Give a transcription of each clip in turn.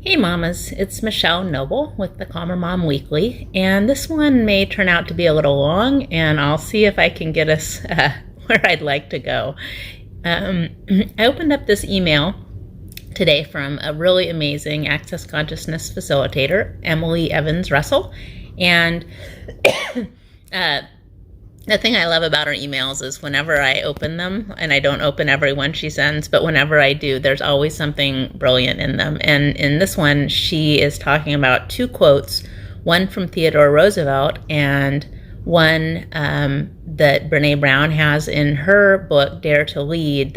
Hey mamas, it's Michelle Noble with the Calmer Mom Weekly, and this one may turn out to be a little long, and I'll see if I can get us where I'd like to go. I opened up this email today from a really amazing Access Consciousness facilitator, Emily Evans Russell, and the thing I love about her emails is whenever I open them, and I don't open every one she sends, but whenever I do, there's always something brilliant in them. And in this one, she is talking about two quotes, one from Theodore Roosevelt and one that Brene Brown has in her book, Dare to Lead,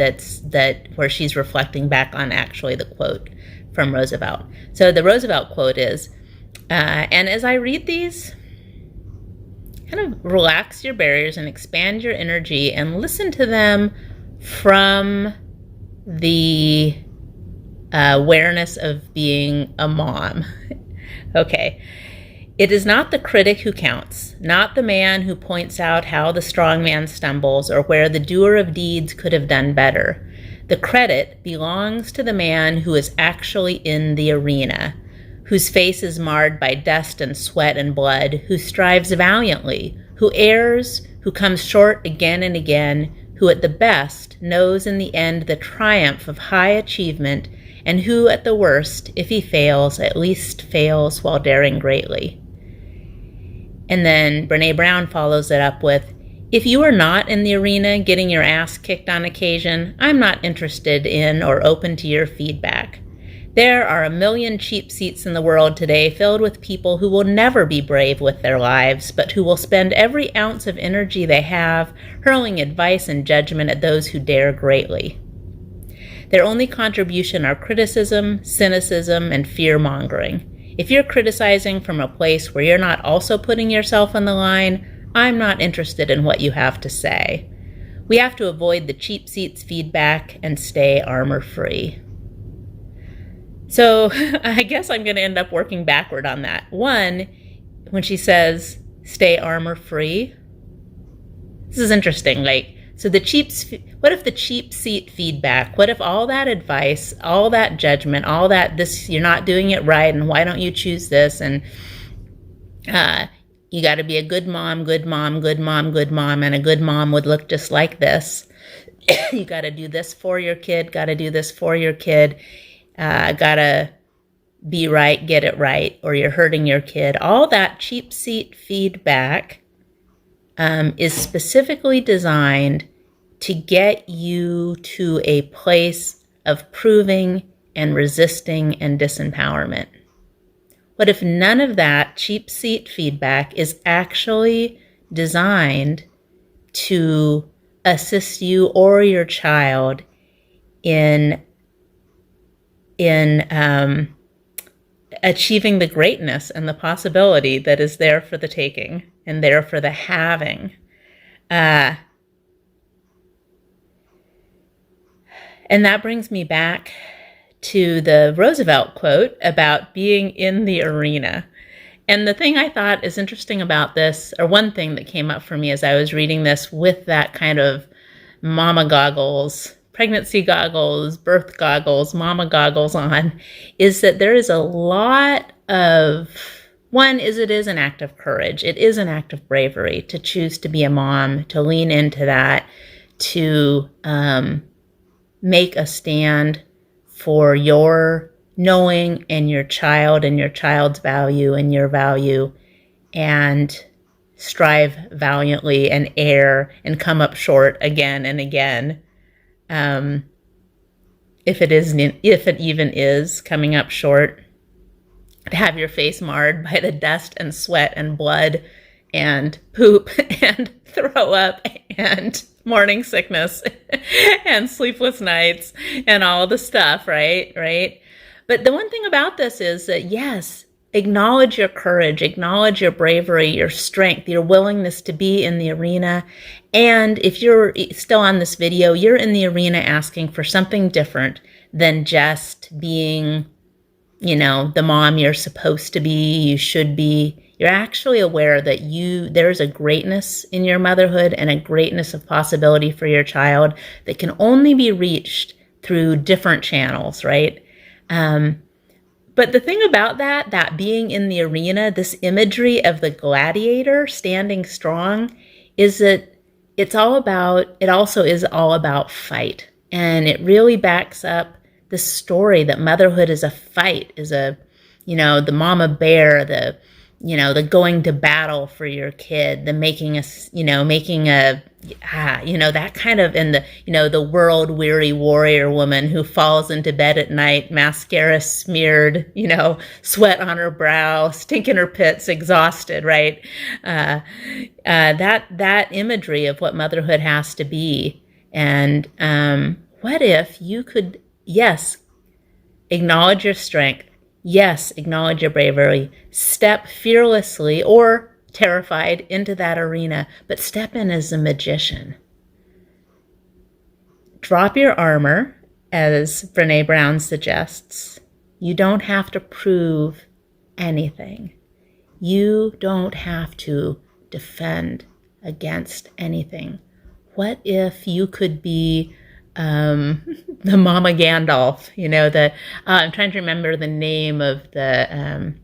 where she's reflecting back on actually the quote from Roosevelt. So the Roosevelt quote is, and as I read these, kind of relax your barriers and expand your energy and listen to them from the awareness of being a mom. Okay. It is not the critic who counts, not the man who points out how the strong man stumbles or where the doer of deeds could have done better. The credit belongs to the man who is actually in the arena, whose face is marred by dust and sweat and blood, who strives valiantly, who errs, who comes short again and again, who at the best knows in the end the triumph of high achievement, and who at the worst, if he fails, at least fails while daring greatly. And then Brene Brown follows it up with, if you are not in the arena getting your ass kicked on occasion, I'm not interested in or open to your feedback. There are a million cheap seats in the world today filled with people who will never be brave with their lives, but who will spend every ounce of energy they have hurling advice and judgment at those who dare greatly. Their only contribution are criticism, cynicism, and fear-mongering. If you're criticizing from a place where you're not also putting yourself on the line, I'm not interested in what you have to say. We have to avoid the cheap seats feedback and stay armor-free. So I guess I'm going to end up working backward on that. One, when she says, stay armor-free, this is interesting. So what if the cheap seat feedback, what if all that advice, all that judgment, all that, this, you're not doing it right, and why don't you choose this, and you got to be a good mom, good mom, good mom, good mom, and a good mom would look just like this. You got to do this for your kid, got to do this for your kid. Gotta be right, get it right, or you're hurting your kid. All that cheap seat feedback is specifically designed to get you to a place of proving and resisting and disempowerment. What if none of that cheap seat feedback is actually designed to assist you or your child in achieving the greatness and the possibility that is there for the taking and there for the having. And that brings me back to the Roosevelt quote about being in the arena. And the thing I thought is interesting about this, or one thing that came up for me as I was reading this with that kind of mama goggles, pregnancy goggles, birth goggles, mama goggles on, is that there is a lot of, one is it is an act of courage. It is an act of bravery to choose to be a mom, to lean into that, to make a stand for your knowing and your child's value and your value, and strive valiantly and err and come up short again and again. If it even is coming up short, to have your face marred by the dust and sweat and blood and poop and throw up and morning sickness and sleepless nights and all the stuff, right? But the one thing about this is that, yes, acknowledge your courage, acknowledge your bravery, your strength, your willingness to be in the arena. And if you're still on this video, you're in the arena asking for something different than just being, the mom you're supposed to be, you should be. You're actually aware that there's a greatness in your motherhood and a greatness of possibility for your child that can only be reached through different channels, right? But the thing about that being in the arena, this imagery of the gladiator standing strong, is that it also is all about fight. And it really backs up the story that motherhood is a fight, is the mama bear, the going to battle for your kid, the making that kind of, in the world weary warrior woman who falls into bed at night, mascara smeared, sweat on her brow, stink in her pits, exhausted, right? That imagery of what motherhood has to be. And what if you could, yes, acknowledge your strength, yes, acknowledge your bravery, step fearlessly or terrified into that arena, but step in as a magician. Drop your armor, as Brené Brown suggests. You don't have to prove anything. You don't have to defend against anything. What if you could be the Mama Gandalf, I'm trying to remember the name of the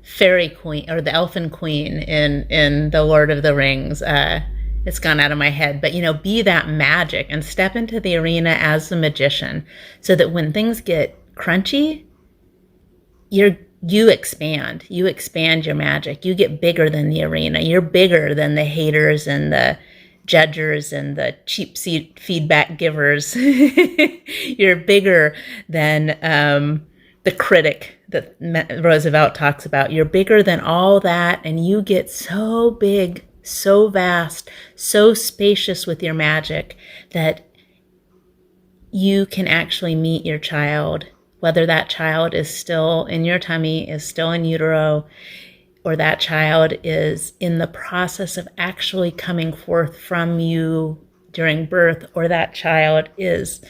fairy queen, or the elfin queen in the Lord of the Rings. It's gone out of my head, but be that magic and step into the arena as the magician, so that when things get crunchy, you expand your magic. You get bigger than the arena. You're bigger than the haters and the judgers and the cheap seat feedback givers. You're bigger than the critic that Roosevelt talks about. You're bigger than all that, and you get so big, so vast, so spacious with your magic that you can actually meet your child, whether that child is still in your tummy, is still in utero, or that child is in the process of actually coming forth from you during birth, or that child is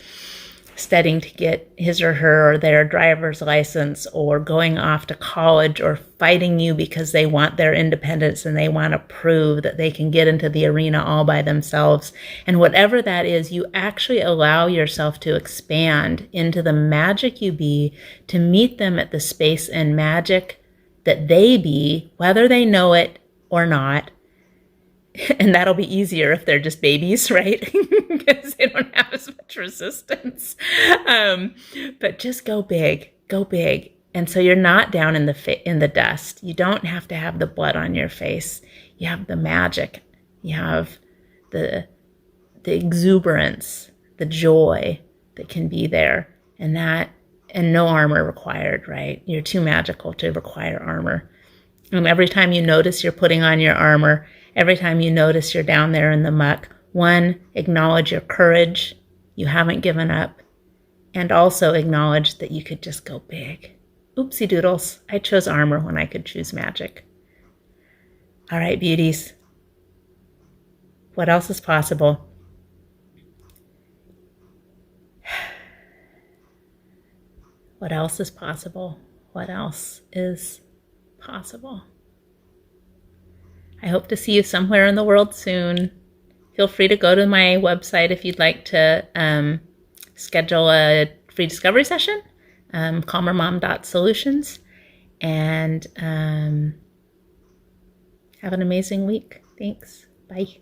studying to get his or her or their driver's license, or going off to college, or fighting you because they want their independence and they want to prove that they can get into the arena all by themselves. And whatever that is, you actually allow yourself to expand into the magic you be, to meet them at the space and magic that they be, whether they know it or not. And that'll be easier if they're just babies, right? Because they don't have as much resistance. But just go big. And so you're not down in the dust. You don't have to have the blood on your face. You have the magic. You have the exuberance, the joy that can be there. And no armor required, right? You're too magical to require armor. And every time you notice you're putting on your armor, every time you notice you're down there in the muck, one, acknowledge your courage. You haven't given up. And also acknowledge that you could just go big. Oopsie doodles. I chose armor when I could choose magic. All right, beauties. What else is possible? What else is possible? What else is possible? I hope to see you somewhere in the world soon. Feel free to go to my website if you'd like to schedule a free discovery session, calmermom.solutions, and have an amazing week. Thanks. Bye.